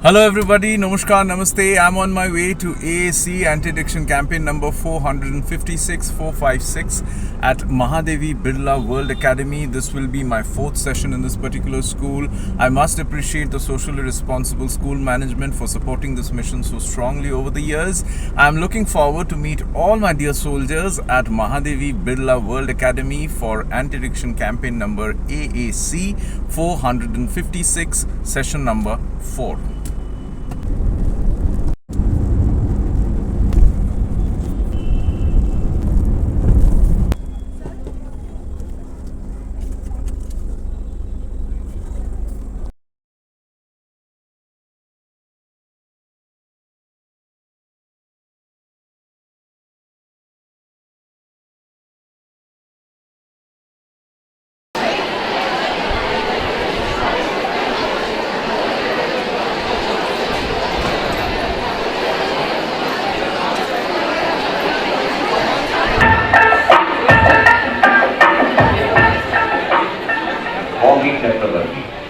Hello everybody, Namaskar, Namaste. I'm on my way to AAC Anti-Addiction Campaign number 456 at Mahadevi Birla World Academy. This will be my fourth session in this particular school. I must appreciate the socially responsible school management for supporting this mission so strongly over the years. I'm looking forward to meet all my dear soldiers at Mahadevi Birla World Academy for Anti-Addiction Campaign number AAC 456, session number 4.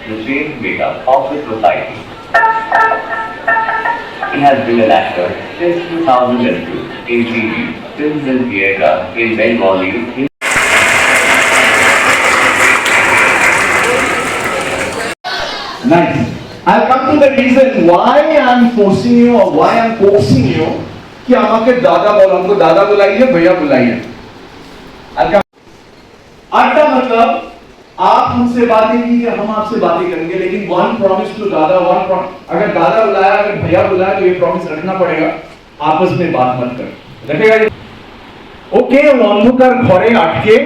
The chief leader of the society. He has been an actor since 2002 in TV, films and theatre, in Bengali. Nice. I'll come to the reason why I'm forcing you or why I'm coaxing you कि আমাকে दादा बोलो, हमको दादा बुलाइए, भैया बुलाइए. अड्डा मतलब आप हमसे बातें कीजिए, हम आपसे बातें करेंगे, लेकिन वन प्रॉमिस टू दादा, अगर दादा बुलाया, अगर भैया बुलाया तो ये प्रॉमिस रखना पड़ेगा, आपस में बात मत कर. रखेगा? ओके, अंधकार घरे अटके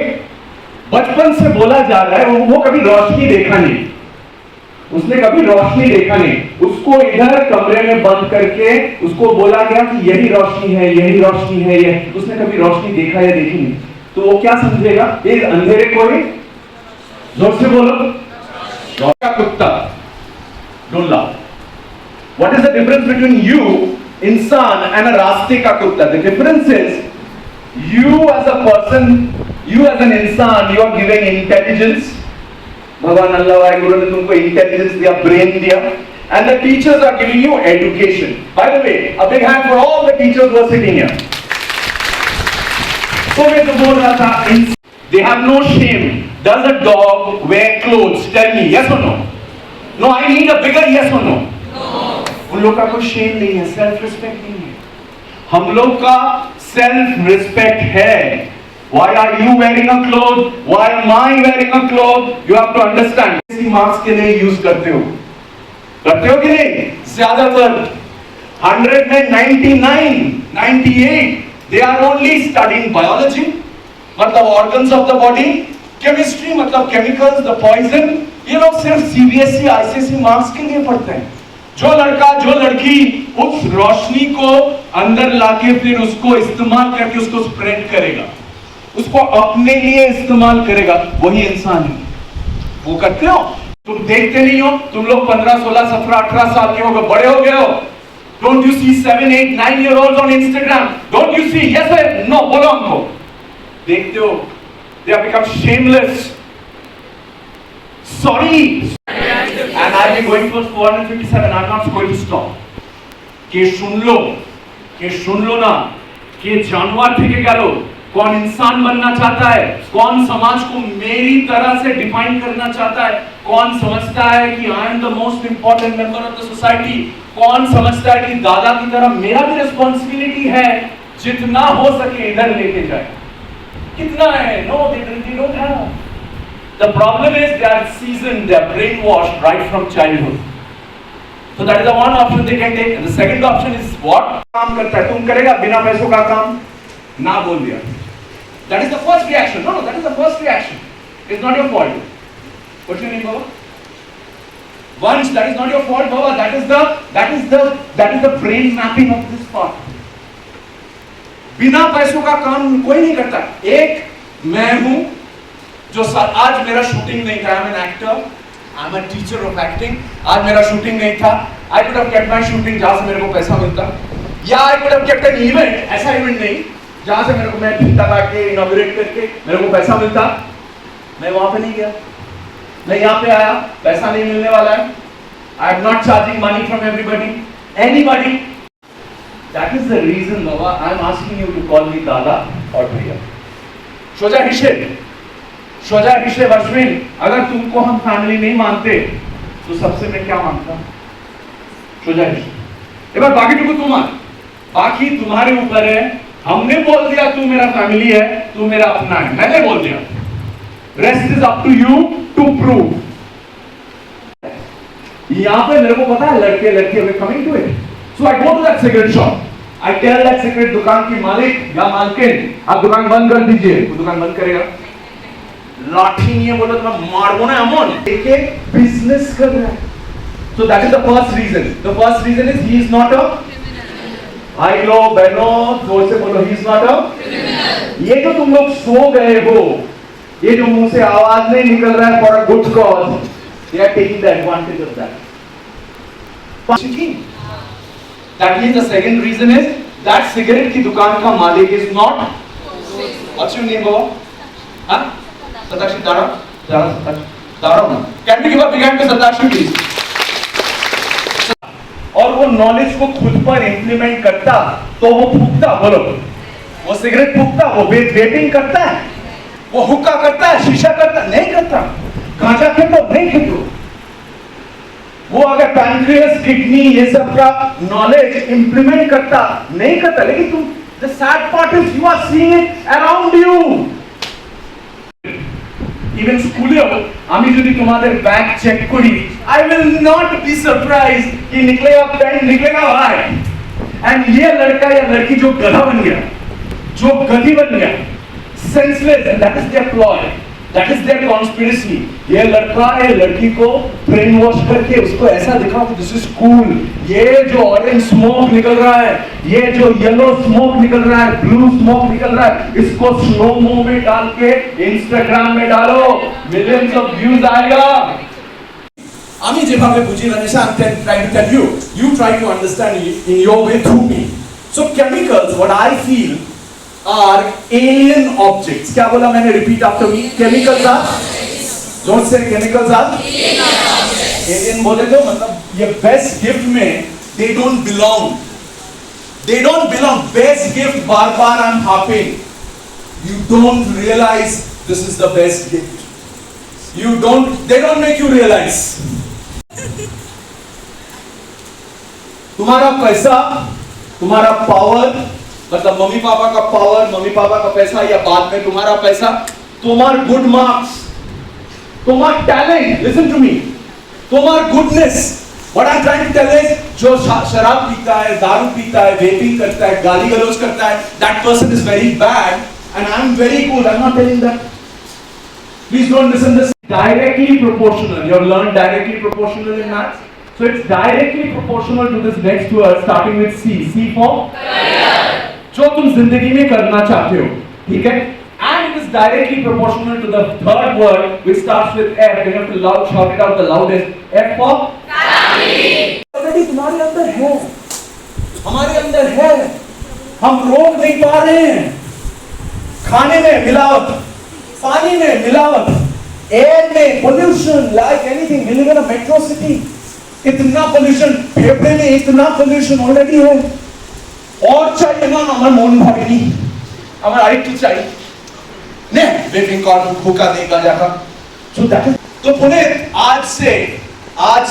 बचपन से बोला जा रहा है, वो कभी रोशनी देखा नहीं, उसने कभी रोशनी देखा नहीं, उसको इधर कमरे में बंद करके उसको बोला गया कि यही रोशनी है, यही रोशनी है, ये उसने कभी रोशनी देखा या देखी नहीं, तो वो क्या समझेगा? ये अंधेरे को ही जोर से बोलो, का कुत्ता. Don't laugh. What is the difference between you, इंसान, and a रास्ते का कुत्ता? The difference is you as a person, you as an इंसान, you are giving intelligence. भगवान अल्लाह वाहिगुरु ने तुमको intelligence दिया, brain दिया, and the teachers are giving you education. By the way, a big hand for all the teachers who are sitting here. तो मैं तो बोल रहा था, they have no shame. Does a dog wear clothes? Tell me, yes or no? No, I need a bigger yes or no. No. उन लोग का कोई shame नहीं है, self respect नहीं है. हम लोग का self respect है. Why are you wearing a cloth? Why am I wearing a cloth? You have to understand. इसी marks के लिए use करते हो कि नहीं? ज़्यादातर 100 में 99, 98, they are only studying biology, मतलब organs of the body, chemistry मतलब chemicals, the poison. ये लोग सिर्फ CBSE, ICSE मार्क्स के लिए पढ़ते हैं. जो लड़का, जो लड़की उस रोशनी को अंदर लाके फिर उसको इस्तेमाल करके उसको स्प्रेड करेगा, उसको अपने लिए इस्तेमाल करेगा, वही इंसान है. वो करते हो? तुम देखते नहीं हो? तुम लोग 15, 16, 17, 18 साल के हो गए, बड़े हो गए हो. Don't you see 7, 8, 9-year-olds on Instagram? Don't you see? Yes or no? बोलो हमको. देखते हो? They have become shameless. Sorry. And I'll be going for 457. I'm not going to stop. के सुन लो ना, के जानवर ठेके गलो, कौन इंसान बनना चाहता है, कौन समाज को मेरी तरह से डिफाइन करना चाहता है, कौन समझता है कि I am the most important member of the society, कौन समझता है कि दादा की तरह मेरा भी रिस्पॉन्सिबिलिटी है, जितना हो सके इधर लेके जाए. कितना है? No, they don't have. The problem is they are seasoned, they are brainwashed right from childhood. So that is the one option they can take. And the second option is what? काम करता है, तुम करेगा बिना पैसों का काम? ना बोल दिया. That is the first reaction. No, that is the first reaction. It's not your fault. What's your name, Baba? Once, that is not your fault, Baba. That is the brain mapping of this part. बिना पैसों का काम कोई नहीं करता. एक मैं हूं जो आज मेरा शूटिंग नहीं था. I am an actor, I am a teacher of acting. आज मेरा शूटिंग नहीं था. I could have kept my shooting जहां से मेरे को पैसा मिलता, या I could have kept an event, ऐसा इवेंट नहीं जहां से मेरे को मैं भिंता काट के इनॉग्रेट करके मेरे को पैसा मिलता. मैं वहां पे नहीं गया, मैं यहाँ पे आया, पैसा नहीं मिलने वाला है. I am not charging money from everybody, anybody. That is the reason, Baba, I am asking you to call me Dada or Bhaiya. Shoja Hishe Ashwin, अगर तुमको हम फैमिली नहीं मानते, तो सबसे मैं क्या मानता? Shoja Hishe. एबार बाकी बाकी तुम्हारे ऊपर है. हमने बोल दिया तू मेरा फैमिली है, तू मेरा अपना है. मैंने बोल दिया. Rest is up to you to prove. यहाँ पे मेरे को पता है लड़के वे coming to it. So I go to that cigarette shop. I tell that cigarette दुकान की मालिक या मालकिन, आप दुकान बंद कर दीजिए. वो दुकान बंद करेगा. लाठी नहीं है बोलो तो मैं मारूंगा ना अमन. एक बिजनेस कर रहा है. So that is the first reason. The first reason is he is not a भाई लो बहनों जोर से बोलो he is not a criminal. ये जो तुम लोग सो गए हो, ये जो मुंह से आवाज नहीं निकल रहा है for a good cause, they are taking the advantage of that. That means the second reason is that cigarette की दुकान का मालिक is not. What's your name, Baba? हाँ? Satakshi दारा ना. Can we give a big hand to Satakshi please? और वो knowledge को खुद पर इंप्लीमेंट करता तो वो फूकता. बोलो, वो सिगरेट फूकता, वो वेपिंग करता है, वो हुक्का करता है, शीशा करता नहीं करता, गांजा खेतो नहीं खेतो. वो अगर पैनक्रियास किडनी ये सब का नॉलेज इंप्लीमेंट करता नहीं करता. लेकिन तुम the sad part is you are seeing it around you. Even स्कूले আমি যদি তোমাদের ব্যাগ চেক করি, I will not be surprised कि निकलेगा पेन निकलेगा भाई. एंड ये लड़का या लड़की जो गधा बन गया, जो गधी बन गया, senseless, that is their ploy, that is their conspiracy. ये लड़का या लड़की को ब्रेन वॉश करके उसको ऐसा दिखाओ कि दिस इज कूल. ये जो ऑरेंज स्मोक निकल रहा है, ये जो येलो स्मोक निकल रहा है, ब्लू स्मोक निकल रहा है, इसको स्लो मो में डाल के इंस्टाग्राम में डालो, मिलियंस ऑफ व्यूज आएगा. আমি যেভাবে বুঝি Lanisha, I'm trying to tell you, you try to understand in your way through me. So chemicals, what I feel are alien objects. क्या बोला मैंने? Repeat after me. Chemicals are, don't say chemicals are alien objects. Alien बोले तो मतलब ये best gift में they don't belong. They don't belong. Best gift bar I'm harping. You don't realize this is the best gift. They don't make you realize. तुम्हारा पैसा, तुम्हारा power, मतलब mummy papa का पावर, मम्मी पापा का पैसा, या बाद में तुम्हारा पैसा, तुम्हार गुड मार्क्स, तुम्हार टैलेंट, लिसन टू मी, तुम्हार goodness. What I am trying to tell is, जो शराब पीता है, दारू पीता है, वेपिंग करता है, गाली गलौज करता है, that person is very bad and I am very good. I am not telling that. Please don't listen this. Directly proportional. You have learned directly proportional in maths. So it's directly proportional to this next word starting with C. C for career. जो तुम जिंदगी में करना चाहते हो, ठीक है? And it is directly proportional to the third word which starts with F. You have to shout it out the loudest. F for family. Already तुम्हारे अंदर है, हमारे अंदर है. हम रोक नहीं पा रहे हैं. खाने में मिलावट, पानी में मिलावट, एयर में pollution, like anything. We live in a metro city. इतना पोल्यूशन, फेफड़े में इतना पोल्यूशन ऑलरेडी है. और चाहिए ना আমার মন ভরেনি, আমার আরেকটু চাই ने वेपिंग कॉर्ड हुक्का नहीं गांजा का. So that is, तो पुनीत आज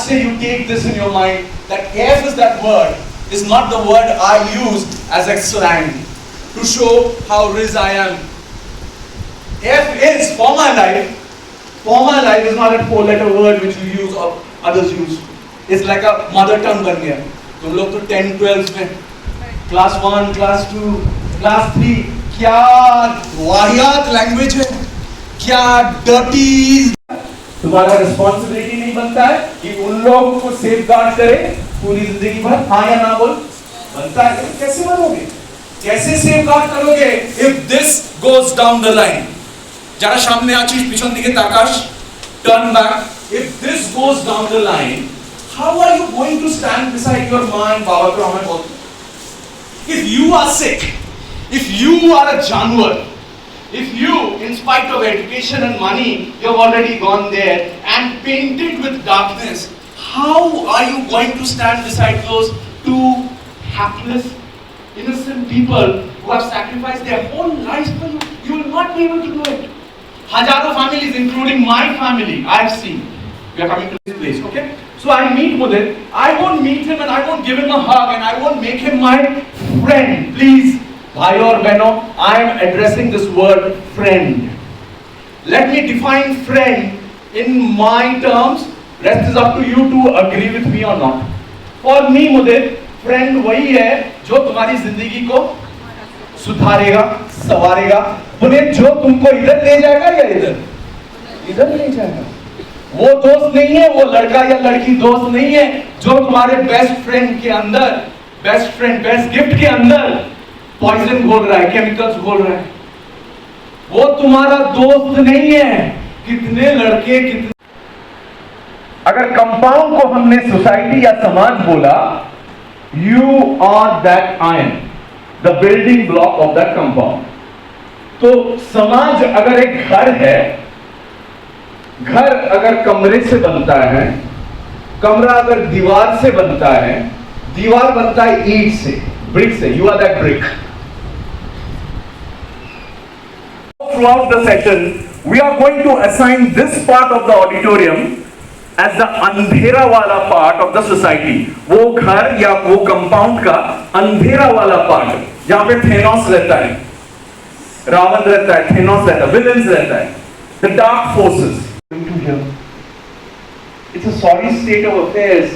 से you take this in your mind that F is that word is not the word I use as a slang to show how rich I am. F is for my life. For my life is not a 4-letter word which you use or others use. It's like a mother tongue बन गया. तुम लोग तो 10-12 में class 1, class 2, class 3 क्या वाहियात language है, क्या डर्टी. तुम्हारा रिस्पॉन्सिबिलिटी नहीं बनता है कि उन लोगों को सेफगार्ड करे पूरी जिंदगी भर. हाँ या ना बोल. बनता है. कैसे बनोगे, कैसे सेफगार्ड करोगे if this goes down the line? যারা সামনে আছিস পিছন দিকে তাকাস, turn back. If this goes down the line, how are you going to stand beside your man? बाबा को हमें बोल. If you are sick, if you are a जानवर, if you, in spite of education and money, you have already gone there and painted with darkness, how are you going to stand beside those two hapless, innocent people who have sacrificed their whole lives for you? You will not be able to do it. Hajaro families, including my family, I have seen. We are coming to this place, okay? So I meet Mudit. I won't meet him and I won't give him a hug and I won't make him my friend. Please, bhai or beno, I am addressing this word friend. Let me define friend in my terms. Rest is up to you to agree with me or not. For me, Mudit, friend वही है जो तुम्हारी जिंदगी को सुधारेगा, संवारेगा, पुनीत जो तुमको इधर ले जाएगा या इधर ले जाएगा। वो दोस्त नहीं है, वो लड़का या लड़की दोस्त नहीं है जो तुम्हारे बेस्ट फ्रेंड के अंदर, बेस्ट गिफ्ट के अंदर पॉइजन घोल रहा है, केमिकल्स घोल रहा है। वो तुम्हारा दोस्त नहीं है। कितने लड़के, कितने, अगर कंपाउंड को हमने सोसाइटी या समाज बोला, you are that ion, the building block of that compound. तो समाज अगर एक घर है, घर अगर कमरे से बनता है, कमरा अगर दीवार से बनता है, दीवार बनता है ईंट से, ब्रिक से, you are that brick. Throughout the session, we are going to assign this part of the auditorium as the अंधेरा वाला part of the society. वो घर या वो कंपाउंड का अंधेरा वाला पार्ट, जहां पे थेनोस रहता है, रावण रहता है, थेनोस रहता है, विलेंस रहता है, the dark forces. To hear. It's a sorry state of affairs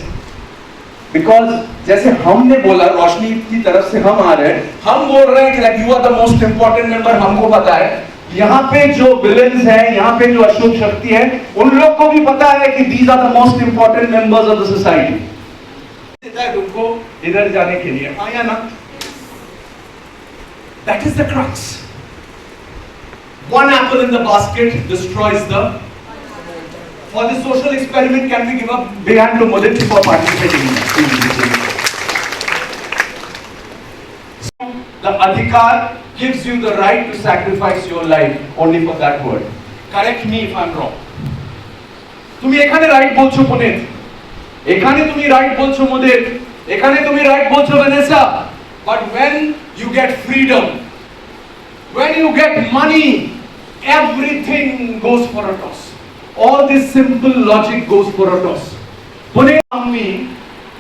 because जैसे हमने बोला, रोशनी की तरफ से हम आ रहे हैं, हम बोल रहे हैं कि like you are the most important member, हमको पता है। यहाँ पे जो विलेंस हैं, यहाँ पे जो अशुभ शक्ति है, उन लोग को भी पता है कि these are the most important members of the society. तुमको इधर जाने के लिए आया ना? That is the crux. One apple in the basket destroys the. For this social experiment, can we give a big hand to Mudit for participating in it? The adhikar gives you the right to sacrifice your life only for that word. Correct me if I'm wrong. তুমি এখানে right বলছো পুনিত, এখানে তুমি right বলছো মুদিত, এখানে তুমি right বলছো Vanessa, but when you get freedom, when you get money, everything goes for a toss. All this simple logic goes for a toss. Puneet, me,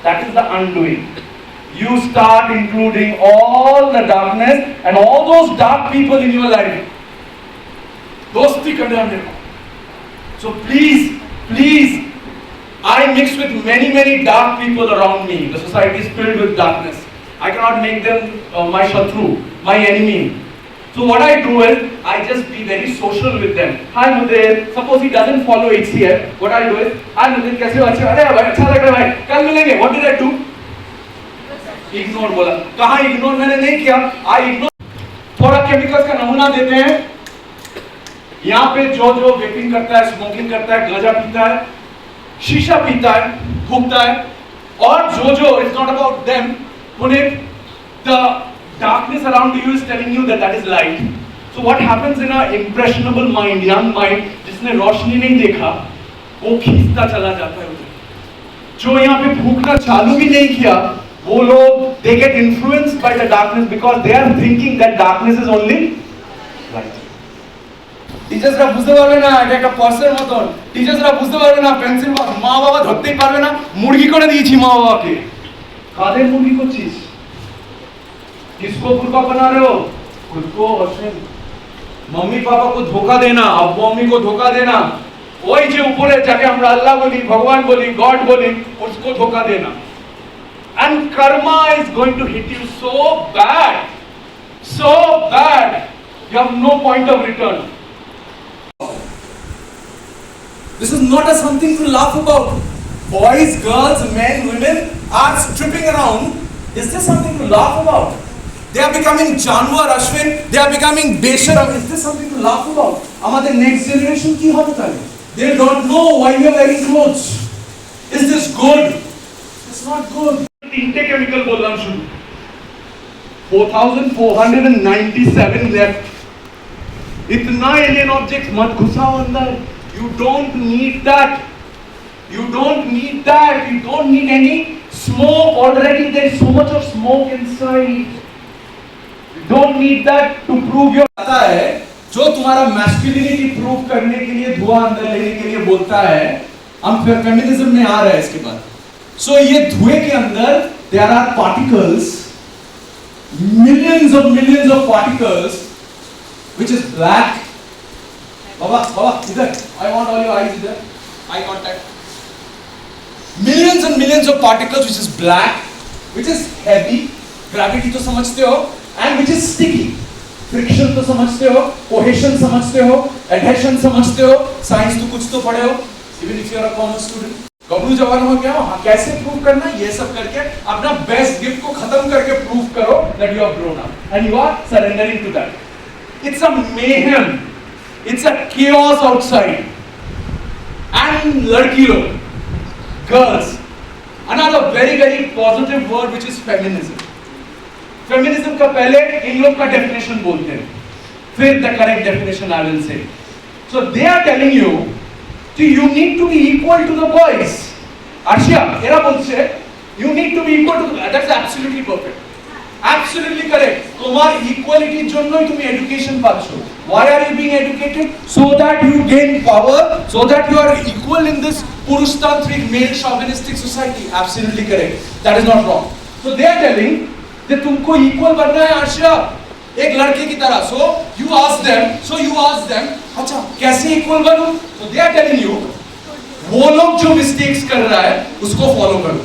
that is the undoing. You start including all the darkness and all those dark people in your life. Dosti kadam dekho. So please, I mix with many dark people around me. The society is filled with darkness. I cannot make them my shatru, my enemy. So what I do is, I just be very social with them. Hi Mudit, suppose he doesn't follow HCF, what I do is, hi Mudit, कैसे हो? अच्छा, अरे भाई, अच्छा लग रहा है भाई, कल मिलेंगे. What did I do? Ignore बोला. कहाँ ignore मैंने नहीं किया. I ignore. थोड़ा chemicals का नमूना देते हैं. यहाँ पे जो वेपिंग करता है, स्मोकिंग करता है, गांजा पीता है, शीशा पीता है, थूकता है, और जो it's not about them. Puneet, the darkness around you is telling you that is light. So what happens in a impressionable mind, young mind, जिसने रोशनी नहीं देखा, वो खींचता चला जाता है उधर। जो यहाँ पे भूखना चालू भी नहीं किया, वो लोग they get influenced by the darkness because they are thinking that darkness is only light. টিচার্সরা বুঝতে পারবে না এটা একটা পার্সের মতন। টিচার্সরা বুঝতে পারবে না পেন্সিল, মা বাবা ধরতেই পারবে না, মুরগি করে দিয়েছি মা বাবাকে। কাদের মুরগি করছিস? किसको बुरका बना रहे हो? खुद को। मम्मी पापा को धोखा देना, अब मम्मी को धोखा देना, वही जो ऊपर जाके हम अल्लाह बोली, भगवान बोली, गॉड बोली, उसको धोखा देना। And karma is going to hit you so bad, you have no point of return. This is not a something to laugh about. Boys, girls, men, women are stripping around. Is this something to laugh about? They are becoming Janwar, Ashwin. They are becoming Besharam. Is this something to laugh about? Amader next generation ki hote tale? They don't know why we are wearing clothes. Is this good? It's not good. Tinte chemical bolam shuru. 4,497 left. Itna alien objects mat ghusao andar. You don't need that. You don't need that. You don't need any smoke. Already there is so much of smoke inside. You don't need that to prove your. आता है जो तुम्हारा masculinity prove करने के लिए धुआं अंदर लेने के लिए बोलता है, हम फेमिनिज्म में आ रहे हैं इसके बाद. So ये धुएं के अंदर there are particles, millions of particles, which is black. Baba, इधर. I want all your eyes इधर. Eye contact. Millions and millions of particles, which is black, which is heavy. Gravity तो समझते हो, and which is sticky. Friction तो समझते हो, cohesion समझते हो, adhesion समझते हो. Science तो कुछ तो पढ़े हो. Even if you are a commerce student. गबरू जवान हो क्या हो? कैसे प्रूव करना? ये सब करके अपना बेस्ट गिफ्ट को खत्म करके प्रूव करो that you have grown up and you are surrendering to that. It's a mayhem. It's a chaos outside. And लड़की लोग, girls, another very positive word which is feminism. Feminism का पहले इन लोग का definition बोलते हैं, फिर the correct definition I will say. So they are telling you that you need to be equal to the boys. Arshia, এরা বলছে you need to be equal to the, that's absolutely perfect. Absolutely correct. তোমার equality জন্যই তুমি education পাচ্ছ. Why are you being educated? So that you gain power, so that you are equal in this Purushtantric male chauvinistic society. Absolutely correct. That is not wrong. So they are telling that तुमको equal बनना है आर्शिया, एक लड़के की तरह. So you ask them, अच्छा कैसे equal बनूं? So they are telling you, वो लोग जो mistakes कर रहा है उसको follow करो.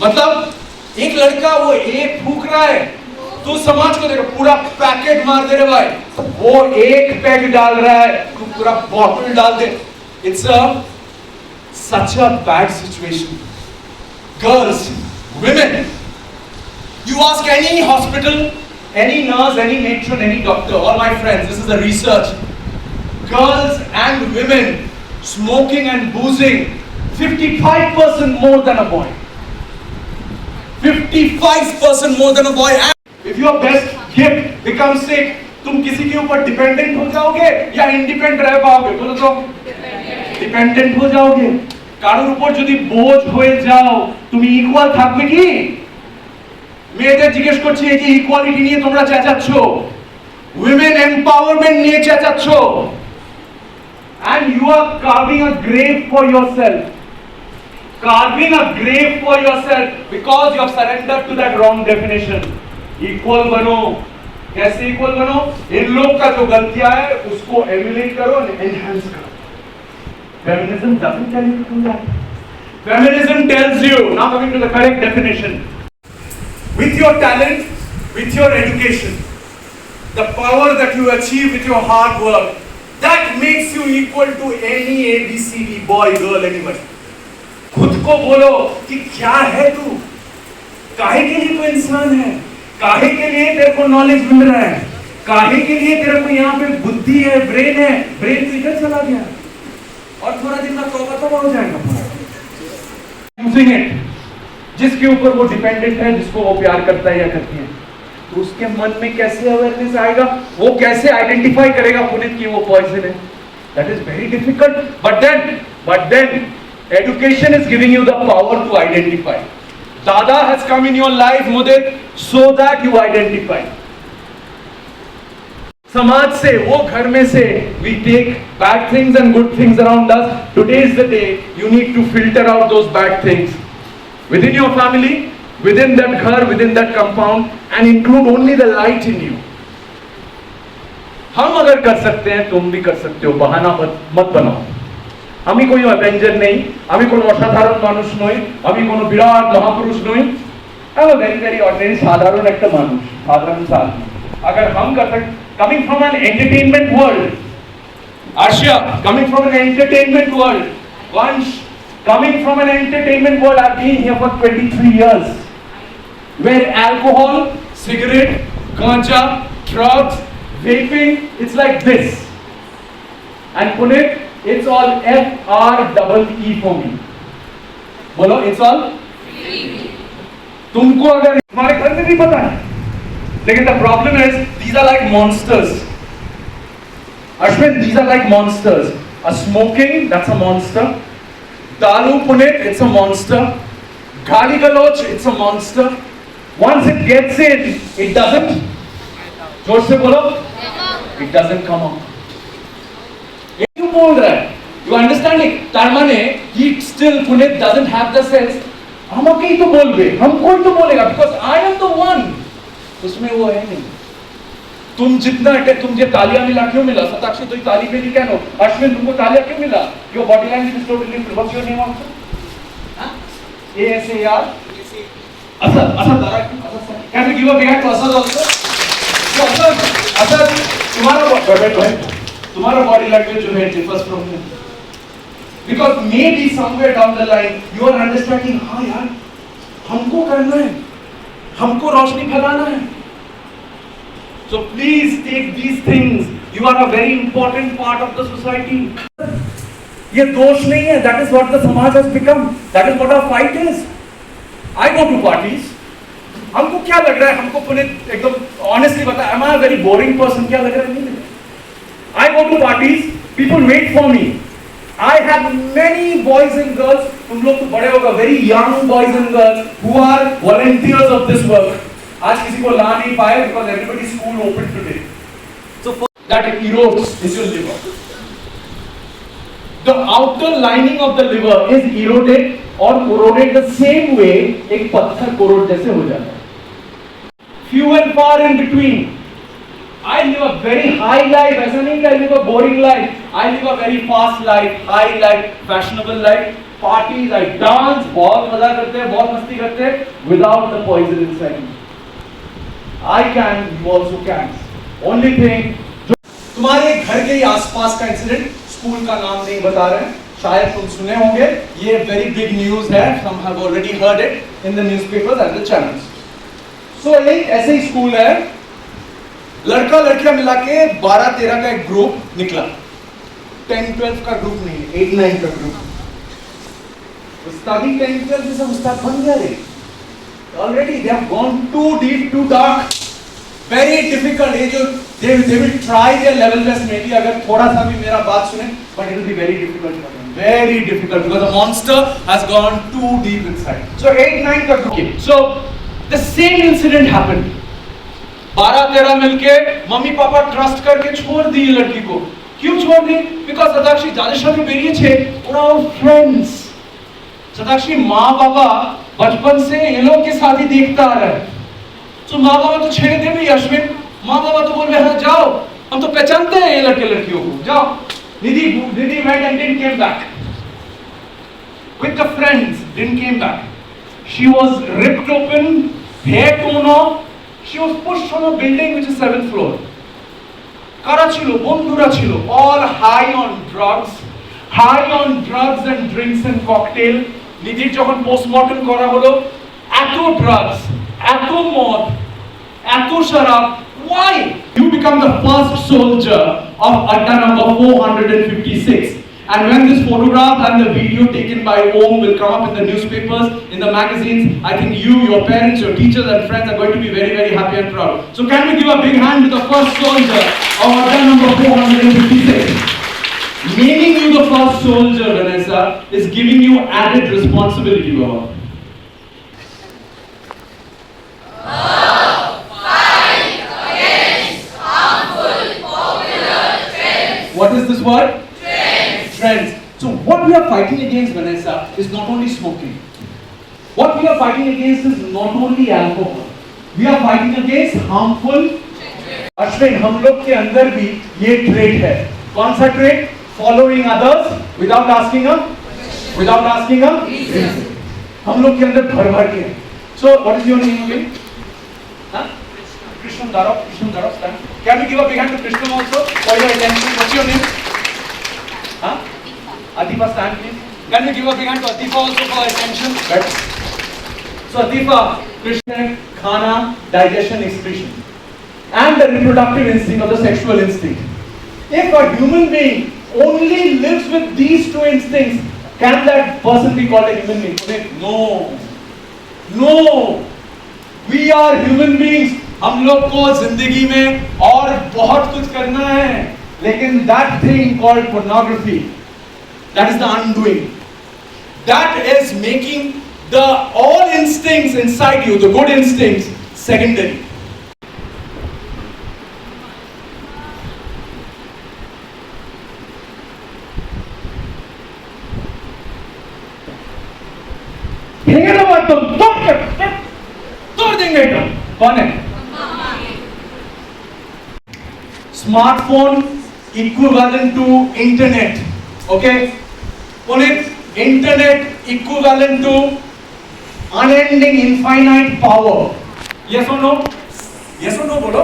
मतलब एक लड़का वो एक फूक रहा है, तो समाज को देखो पूरा पैकेट मार दे रे भाई. वो एक पैक डाल रहा है, तू पूरा बॉटल डाल दे. It's such a bad situation. Girls, women, you ask any hospital, any nurse, any matron, any doctor, all my friends, this is the research. Girls and women smoking and boozing 55% more than a boy. 55% more than a boy. And if your best gift becomes sick, तुम किसी के ऊपर dependent हो जाओगे या independent रह पाओगे? बोलो तो डिपेंडेंट हो जाओगे. কারোর উপর যদি বোঝ হয়ে যাও, তুমি ইকুয়াল থাকবে কি? মেয়েদের জিজ্ঞেস করছি, এই যে ইকুয়ালিটি নিয়ে তোমরা চেঁচাচ্ছ, উইমেন এম্পাওয়ারমেন্ট নিয়ে চেঁচাচ্ছ, and you are carving a grave for yourself. Carving a grave for yourself because you have surrendered to that wrong definition. Equal बनो. कैसे equal बनो? इन लोग का जो गलतियां है उसको emulate करो and enhance करो. Feminism doesn't tell you to do that. Feminism tells you, now coming to the correct definition, with your talent, with your education, the power that you achieve with your hard work, that makes you equal to any ABCD, boy, girl, anybody. खुद को बोलो कि क्या है तू, काहे के लिए तू इंसान है, काहे के लिए तेरे को नॉलेज मिल रहा है, काहे के लिए तेरे को यहाँ पे बुद्धि है, ब्रेन है. ब्रेन तो इधर चला गया और थोड़ा दिन में तौबा हो जाएगा. यूजिंग इट, जिसके ऊपर वो डिपेंडेंट है, जिसको वो प्यार करता है या करती है, तो उसके मन में कैसे अवेयरनेस आएगा? वो कैसे आइडेंटिफाई करेगा पुनीत की वो पॉइजन है? That is very difficult. But then education is giving you the power to identify. Dada has come in your life, Mudit, so that you identify. समाज से, वो घर में से, we take bad things and good things around us. Today is the day you need to filter out those bad things within your family, within that ghar, within that compound, and include only the light in you. हम अगर कर सकते हैं, तुम भी कर सकते हो. बहाना मत बनाओ. আমি কোনো অ্যাভেঞ্জার নেই, আমি কোনো অসাধারণ মানুষ নই, আমি কোনো বিরাট মহাপুরুষ নই. আমি ভেরি অর্ডিনারি সাধারণ একটা মানুষ, সাধারণ সাধারণ. अगर हम कर सकते, coming from an entertainment world, Arshia, coming from an entertainment world, once coming from an entertainment world, I've been here for 23 years, where alcohol, cigarette, ganja, drugs, vaping, it's like this. And Puneet, it's all FREE for me. बोलो, it's all तुमको अगर हमारे घर में भी पता है, लेकिन the problem is these are like monsters. Ashwin, these are like monsters. A smoking, that's a monster. Dalu Punit, it's a monster. Gali Galoch, it's a monster. Once it gets in, it doesn't. जोर से बोलो. It doesn't come up. क्यों बोल रहा है? You understand it? तार माने he still Punit doesn't have the sense. हम अकेले तो बोल बे, हम कोई तो बोलेगा because I am the one. उसमें वो है नहीं. तुम जितना अटैक तुम तालियां मिला क्यों मिला? सताक्षी तो ताली पे नहीं कहनो. अश्विन तुमको तालियां क्यों मिला? Your body language is totally different. What's your name also? ASAR. Asad. Asad. Can we give a big hand to Asad also? So Asad, तुम्हारा body language जो है differs from him. Because maybe somewhere down the line you are understanding. हाँ यार, हमको करना है, हमको रोशनी फैलाना है. So please take these things. You are a very important part of the society. ये दोष नहीं है. That is what the समाज has become. That is what our fight is. I go to parties. हमको क्या लग रहा है? हमको पुनीत एकदम honestly बता. Am I a very boring person? क्या लग रहा है? नहीं. I go to parties. People wait for me. I have many boys and girls. तुम लोग तो बड़े होगा. Very young boys and girls who are volunteers of this work. आज किसी को ला नहीं पाए because everybody's school open today. So for that it erodes is your liver. The outer lining of the liver is eroded or corroded the same way एक पत्थर corrode जैसे हो जाता है. Few and far in between. I live a very high life. ऐसा नहीं कि I live a boring life. I live a very fast life, high life, fashionable life. Parties, I dance, बहुत मजा करते हैं, बहुत मस्ती करते हैं, without the poison inside me. I can, you also can. Only thing, जो तुम्हारे घर के ही आसपास का इंसिडेंट, स्कूल का नाम नहीं बता रहे हैं, शायद तुम सुने होंगे, ये very big news है, some have already heard it in the newspapers and the channels. So एक ऐसे ही स्कूल है, लड़का लड़कियां मिला के 12-13 का एक ग्रुप निकला. 10-12 का ग्रुप नहीं, 8-9 का ग्रुप. उस्तादी 10-12 जैसा उस्ताद बन गया रे. Already they have gone too deep, too dark. Very difficult. ये जो they will try their level best maybe अगर थोड़ा सा भी मेरा बात सुने, but it will be very difficult for them. Very difficult because the monster has gone too deep inside. So 8-9 का group. So the same incident happened. 12-13 मिलके mummy papa trust करके छोड़ दी लड़की को. क्यों छोड़ दी? Because सताक्षी जादेशा के बेरिए और our friends. सताक्षी माँ बाबा बचपन से ये लोग के साथ ही देखता आ रहा है. तो माँ बाबा तो छेड़ दे भी अश्विन. माँ बाबा तो बोल रहे हैं जाओ, हम तो पहचानते हैं ये लड़के लड़कियों को, जाओ. निधि went and didn't came back. With the friends, didn't came back. She was ripped open, hair torn off. She was pushed from a building which is 7th floor. কারা ছিল? বন্ধুরা ছিল. All high on drugs and drinks and cocktail. নিধির যখন post-mortem করা হলো, এত drugs, এত মদ, এত শরাব. Why? You become the first soldier of Adda number 456. And when this photograph and the video taken by Om will come up in the newspapers, in the magazines, I think you, your parents, your teachers and friends are going to be very, very happy and proud. So can we give a big hand to the first soldier of Adda number 456? Making you the first soldier, Vanessa, is giving you added responsibility, Baba. Fight against harmful popular trends. What is this word? Trends. So what we are fighting against, Vanessa, is not only smoking. What we are fighting against is not only alcohol. We are fighting against harmful. Ashwin, हम लोग के अंदर भी ये trait है. कौन सा trait? Following others without asking a reason. हम लोग के अंदर भर के. So what is your name again? Huh? Krishnan Darab. Stand. Can we give a big hand to Krishnan also for your attention? What's your name? Huh? Adipa, stand please. Can we give a big hand to Adipa also for attention? Right. So Adipa, Krishnan, khana, digestion, excretion, and the reproductive instinct or the sexual instinct. If a human being only lives with these two instincts, can that person be called a human being? No. We are human beings. हम लोग को जिंदगी में और बहुत कुछ करना है, लेकिन that thing called pornography, that is the undoing. that is making the all instincts inside you, the good instincts, secondary. तोड़ देंगे तुम। कौन है? Smartphone equivalent to internet. Okay? Punit, internet equivalent to unending infinite power. Yes or no? Yes or no बोलो?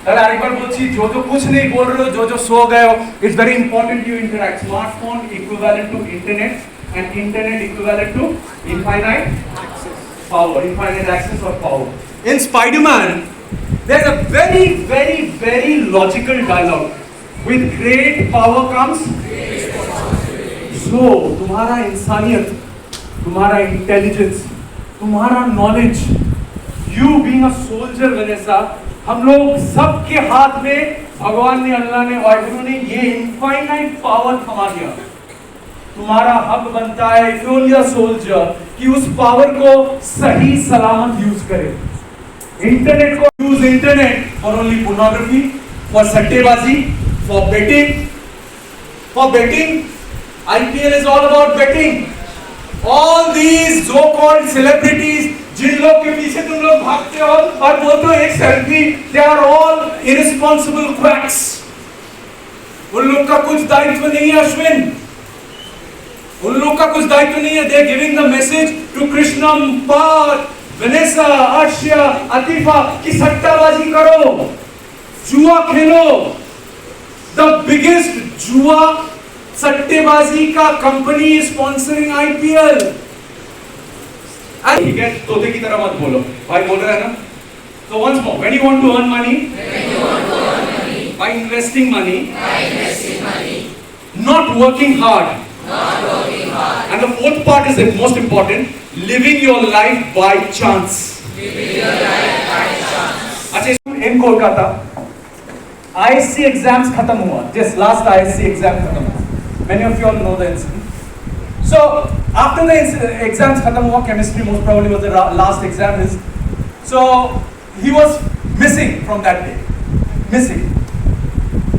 अरे एक बार बोलছি जो जो कुछ नहीं बोल रहे हो, जो सो गए हो, it's very important you interact. Smartphone equivalent to internet and internet equivalent to infinite power, infinite access or power. In Spider-Man, there's a very, very, very logical dialogue. With great power comes. So, तुम्हारा इंसानियत, तुम्हारा intelligence, तुम्हारा knowledge, you being a soldier Vanessa, हम लोग सबके हाथ में भगवान ने, अल्लाह ने, वाहिगुरु ने ये इनफाइनाइट पावर थमा दिया। तुम्हारा हक बनता है if you are a soldier कि उस पावर को सही सलामत यूज करे। इंटरनेट को use internet for only pornography, for सट्टेबाजी, for betting. IPL is all about betting. All these so-called celebrities जिन लोग के पीछे तुम लोग भागते हो और बोलते हो एक selfie, they are all irresponsible quacks. उन लोग का कुछ दायित्व नहीं है अश्विन, उन लोग का कुछ दायित्व नहीं है। They are giving the message to Krishnam, Parth, Vanessa, Arshia, Atifa कि सट्टाबाजी करो, जुआ खेलो। The biggest जुआ सट्टेबाजी का कंपनी स्पॉन्सरिंग IPL। ठीक है, तोते की तरह मत बोलो, भाई बोल रहा है ना। So once more, when you want to earn money, by investing money, not working hard. And the fourth part is the most important, living your life by chance. अच्छा, in Kolkata, ISC exams खत्म हुआ, just last ISC exam खत्म हुआ। Many of you all know the incident. So after the exams खत्म हुआ, chemistry most probably was the last exam. So he was missing from that day, missing.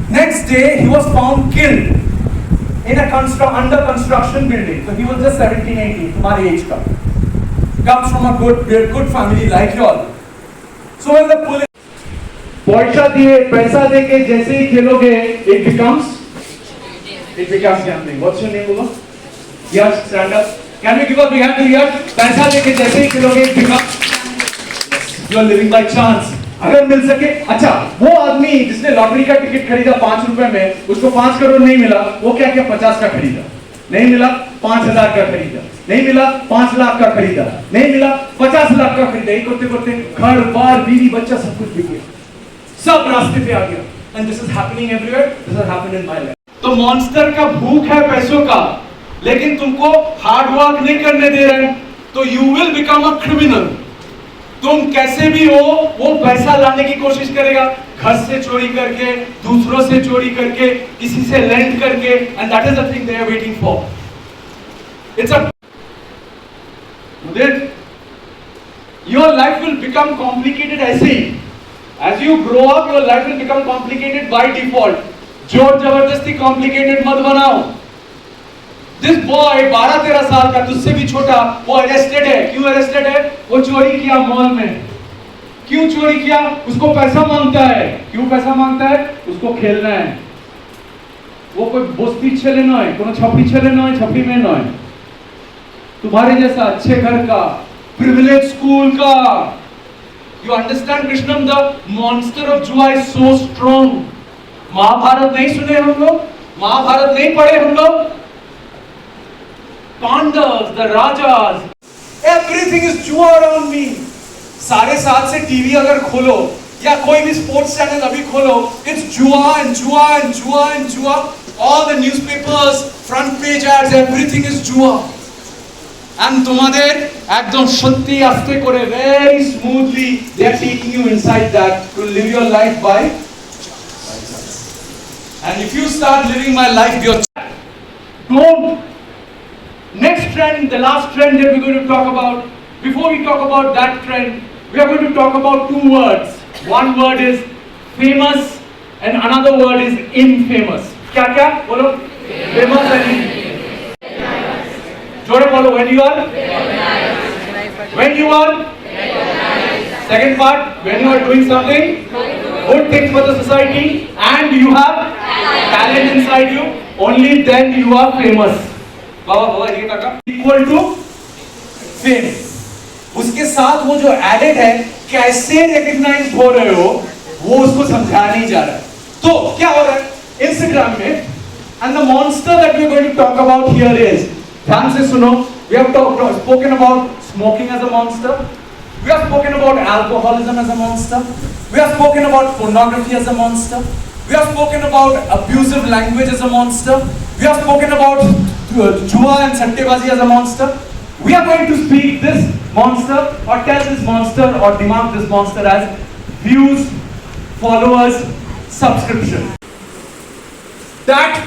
Next day he was found killed in a under construction building. So he was just 17, 18, तुम्हारे age का, comes from a good family like you all. So when the police पैसा दे के जैसे ही खेलोगे, it becomes gambling. What's your name, Bula? Yash, stand up. Can we give a big hand to Yash? पैसा दे के जैसे ही खेलोगे, it becomes. You are living by chance. अगर मिल सके, अच्छा, वो आदमी जिसने लॉटरी का टिकट खरीदा 5 रुपए में, उसको 5 करोड़ नहीं मिला, वो क्या 50 का खरीदा, नहीं मिला 5,000 का खरीदा, नहीं मिला 5 लाख का खरीदा, नहीं मिला 50 लाख का खरीदा। एक करते घर बार बीवी बच्चा सब कुछ बिक गया, सब रास्ते पे आ गया। And this is happening everywhere. This has happened in my life. तो मॉन्स्टर का भूख है पैसों का, लेकिन तुमको हार्ड वर्क नहीं करने दे रहे हैं, तो you will become a criminal. तुम कैसे भी हो वो पैसा लाने की कोशिश करेगा, घर से चोरी करके, दूसरों से चोरी करके, किसी से लेंड करके, and that is the thing they are waiting for. It's a your life will become complicated ऐसे ही। As you grow up, your life will become complicated by default. जोर जबरदस्ती complicated मत बनाओ। This boy 12-13 साल का, तुझसे भी छोटा, वो arrested है। क्यों arrested है? वो चोरी किया मॉल में। क्यों चोरी किया? उसको पैसा मांगता है। क्यों पैसा मांगता है? उसको खेलना है। वो कोई बस्ती छेले ना है, कोनो छपरी छेले ना है, छपरी में ना है। तुम्हारे जैसा अच्छे घर का, privileged स्कूल का। You understand, Krishnam? The monster of Jua is so strong. Mahabharat नहीं सुने हम लोग? महाभारत नहीं पढ़े हम लोग? Pandavas, the Rajas, everything is Jua around me. 7:30 से टीवी अगर खोलो या कोई भी स्पोर्ट्स चैनल अभी खोलो, it's Jua and Jua and Jua and Jua. All the newspapers, front page ads, everything is Jua. And তোমাদের একদম সত্যি আস্তে করে very smoothly they are taking you inside that to live your life by and if you start living my life your don't Next trend, the last trend that we're going to talk about. Before we talk about that trend, we are going to talk about two words. One word is famous and another word is infamous. क्या क्या बोलो? Famous and infamous. जोड़े बोलो. When you are. Second part, when you are doing something good things for the society and you have talent inside you, only then you are famous. बाबा ये काका. Equal to fame. उसके साथ वो जो added है, कैसे रिकॉग्नाइज हो रहे हो, वो उसको समझा नहीं जा रहा है. तो क्या हो रहा है इंस्टाग्राम में? And the monster that we are going to talk about here is, ध्यान से सुनो, we have spoken about smoking as a monster. We have spoken about alcoholism as a monster. We have spoken about pornography as a monster. We have spoken about abusive language as a monster. We have spoken about jua and sattebazi as a monster. We are going to speak this monster or tell this monster or demark this monster as views, followers, subscription. That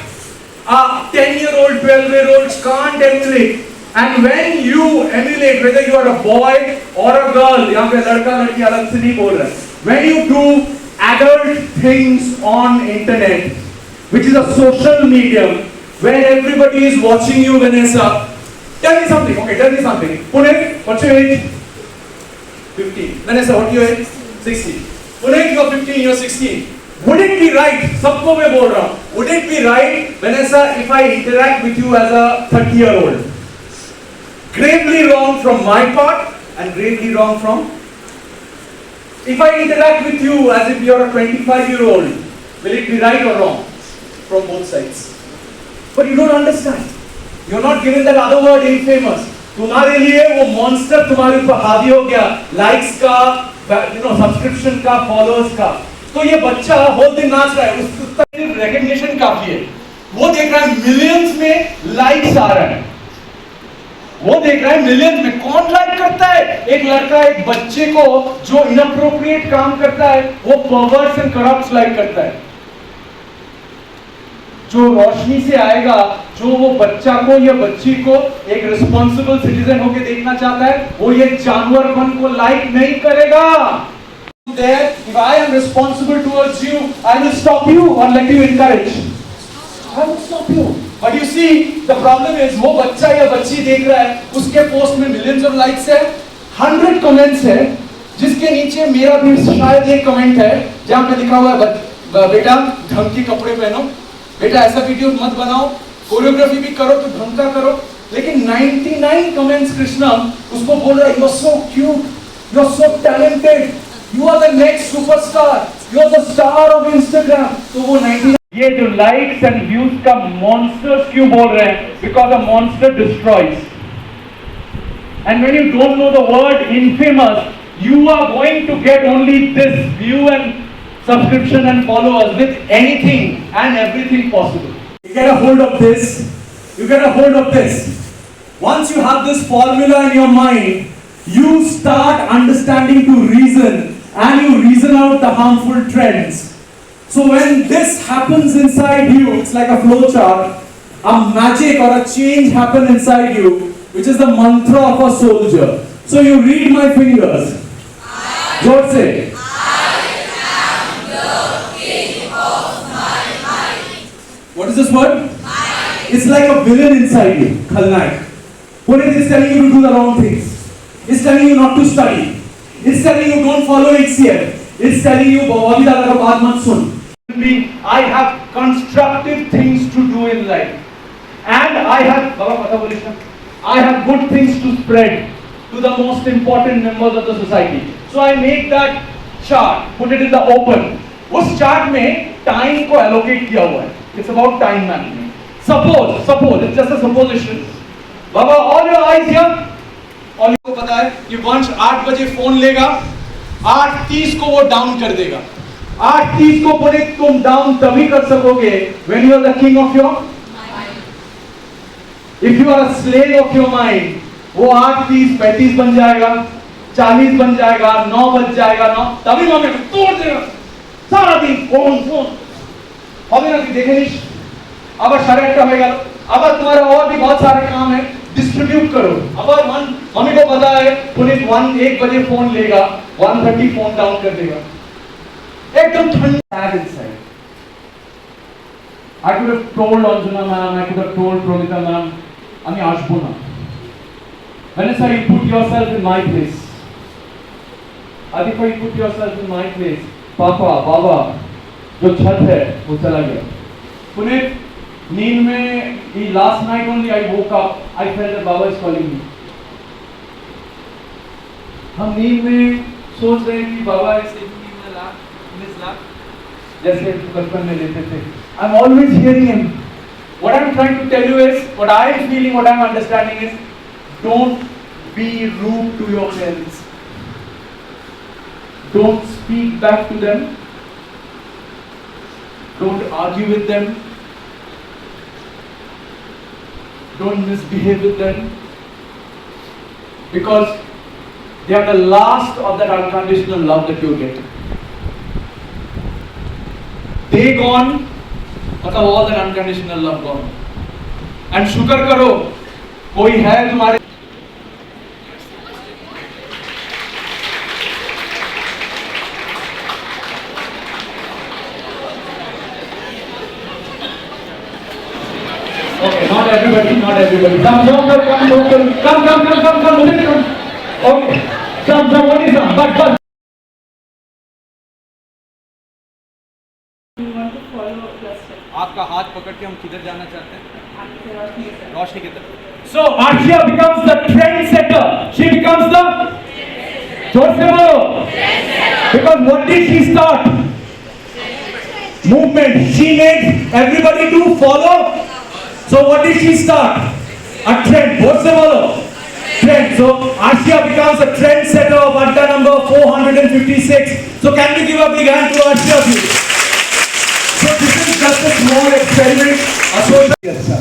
a 10-year-old, 12-year-olds can't emulate. And when you emulate, whether you are a boy or a girl, यहाँ पे लड़का लड़की अलग से नहीं बोल रहा है. When you do adult things on internet, which is a social medium, where everybody is watching you, Vanessa, tell me something. Okay, tell me something. Puneet, what's your age? 15. Vanessa, what's your age? 16. Puneet, you are 15, you are 16. Would it be right? सबको मैं बोल रहा हूँ. Would it be right, Vanessa, if I interact with you as a 30-year-old? Gravely wrong from my part and gravely wrong from. If I interact with you as if you are a 25-year-old, will it be right or wrong? From both sides. But you don't understand. You're not given that other word, infamous. तुम्हारे लिए वो monster तुम्हारे ऊपर हावी हो गया. Likes का, subscription का, followers का. तो ये बच्चा whole दिन नाच रहा है. उसका recognition काफी है. वो देख रहा है millions में likes आ रहा है. वो देख रहा है मिलियंस में. कौन लाइक करता है? एक लड़का एक बच्चे को जो इनअप्रोप्रिएट काम करता है, वो परवर्स एंड करप्ट्स लाइक करता है. जो रोशनी से आएगा, जो वो बच्चा को या बच्ची को एक रिस्पॉन्सिबल सिटीजन होके देखना चाहता है, वो ये जानवरपन को लाइक नहीं करेगा. There, if I am responsible towards you, I will stop you or let you encourage. I will stop you. But you see, the problem is वो बच्चा या बच्ची देख रहा है, उसके पोस्ट में millions of likes है, 100 comments है, जिसके नीचे मेरा भी शायद एक कमेंट है जहाँ पे लिखा हुआ है बेटा ढंग के कपड़े पहनो, बेटा ऐसा वीडियो मत बनाओ, कोरियोग्राफी भी करो तो ढंग का करो. लेकिन 99 comments कृष्णा उसको बोल रहा है, you are so cute, you are so talented, you are the next superstar, you are the star of Instagram. तो वो 99 ये जो likes and views का monsters क्यों बोल रहे हैं? Because a monster destroys. And when you don't know the word infamous, you are going to get only this view and subscription and followers with anything and everything possible. You get a hold of this. You get a hold of this. Once you have this formula in your mind, you start understanding to reason and you reason out the harmful trends. So when this happens inside you, it's like a flow chart, a magic or a change happen inside you, which is the mantra of a soldier. So you read my fingers. George say. I am the king of my mind. What is this word? Mind. It's like a villain inside you, Khalnaik. Puneet is telling you to do the wrong things. It's telling you not to study. It's telling you don't follow HCF. It's telling you बहुत ही ज़्यादा बात मत सुन. I have constructive things to do in life, and I have good things to spread to the most important members of the society. So I make that chart, put it in the open. उस chart में time को allocate किया हुआ है. It's about time management. Suppose it's just a supposition. Baba, all your eyes here. और को पता है कि वंश 8 बजे फोन लेगा, 8:30 को वो डाउन कर देगा. 8:30 को बोले तुम डाउन तभी कर सकोगे when you are the king of your mind. If you are a slave of your mind, वो 8:30 35 बन जाएगा, 40 बन जाएगा, 9 बज जाएगा, 9 तभी मम्मी तोड़ देगा. सारा दिन फोन হবে না, তুই দেখে নিস. আবার 8:30 হয়ে গেল, আবার তোমার और भी बहुत सारे काम है, डिस्ट्रीब्यूट करो। अब मम्मी को पता है पुनीत 1 बजे फोन लेगा, 1:30 फोन डाउन कर देगा, एकदम ठंडा inside. I could have told Anjuna ma'am, I could have told Promita ma'am, আমি আসবো না। Vanessa, you put yourself in my place. Adipa, you put yourself in my place. Papa, Baba, जो छत है वो चला गया। पुनीत, नींद में, last night only I woke up, I felt that Baba is calling me. हम नींद में सोच रहे हैं कि बाबा ऐसे in his lap, जैसे बचपन में लेते थे। I'm always hearing him. What I'm trying to tell you is, what I am feeling, what I'm understanding is, don't be rude to your parents. Don't speak back to them. Don't argue with them. Don't misbehave with them. Because they are the last of that unconditional love that you get. They gone, मतलब all that unconditional love gone. And शुक्र करो, कोई है तुम्हारे Okay, not everybody, not everybody. Come, Mudit, come. Okay, come, what is that? But. आपका हाथ पकड़ के हम किधर जाना चाहते हैं? रोशनी की तरफ। So Arshia becomes the trendsetter. She becomes the because what did she start? Movement. She made everybody to follow. So what did she start? A trend. What's the follow? Trend. So Arshia becomes a trendsetter of Adda number 456. So can we give a big hand to Arshia, please? So this is just a small experiment. अच्छा,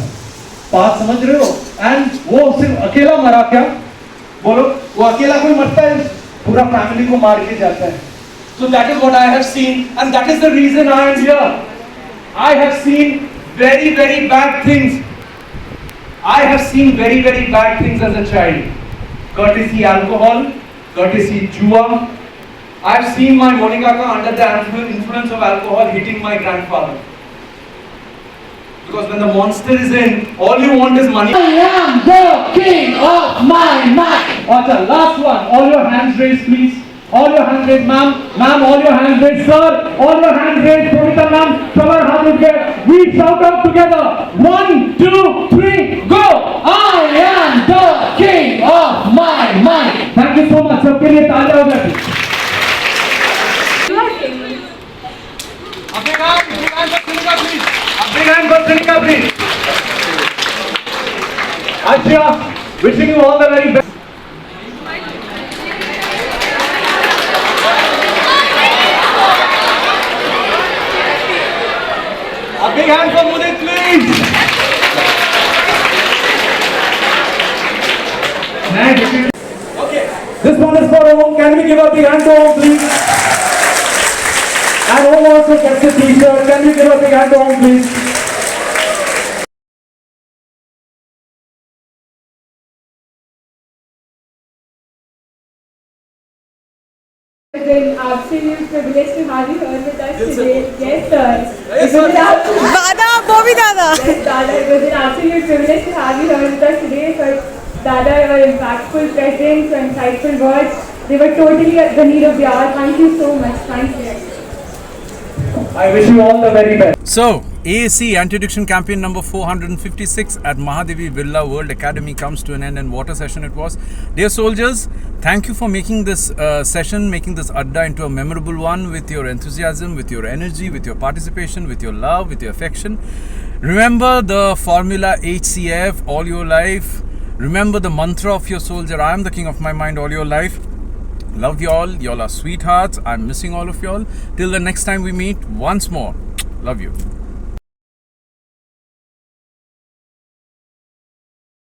बात समझ रहे हो? And वो सिर्फ अकेला मरा क्या? बोलो, वो अकेला कोई मरता है, पूरा फैमिली को मार के जाता है. So that is what I have seen, and that is the reason I am here. I have seen very, very bad things. I have seen very, very bad things as a child. Courtesy alcohol, courtesy jua. I have seen my Monika under the influence of alcohol hitting my grandfather. Because when the monster is in, all you want is money. I am the king of my mind. Acha, last one. All your hands raised, please. All your hands raised, ma'am. Ma'am, all your hands raised, sir. All your hands raised, Promita ma'am. Sabar hands raised. We shout out together. 1, 2, 3, go! I am the king of my mind. Thank you so much. सबके लिए तालियां हो जाती. Big hand for Sinika, please. Arshia, wishing you all the very best. A big hand for Mudit, please. Okay. This one is for Om. Can we give a big hand to Om, please? And Om also gets a t-shirt. Can we give a big hand to Om, please? It's an absolute privilege to have you here with us today. Yes, sir. दादा, वो भी दादा. Yes, Dada. It was an absolute privilege to have you here with us today. Sir, Dada, your impactful presence, your insightful words, they were totally at the need of the hour. Thank you so much. Thank you. I wish you all the very best. So, AAC Anti-Addiction Campaign number 456 at Mahadevi Birla World Academy comes to an end, and what a session it was. Dear soldiers, thank you for making this session, making this Adda into a memorable one with your enthusiasm, with your energy, with your participation, with your love, with your affection. Remember the formula HCF all your life. Remember the mantra of your soldier, I am the king of my mind all your life. Love y'all. Y'all are sweethearts. I'm missing all of y'all. Till the next time we meet, once more, love you.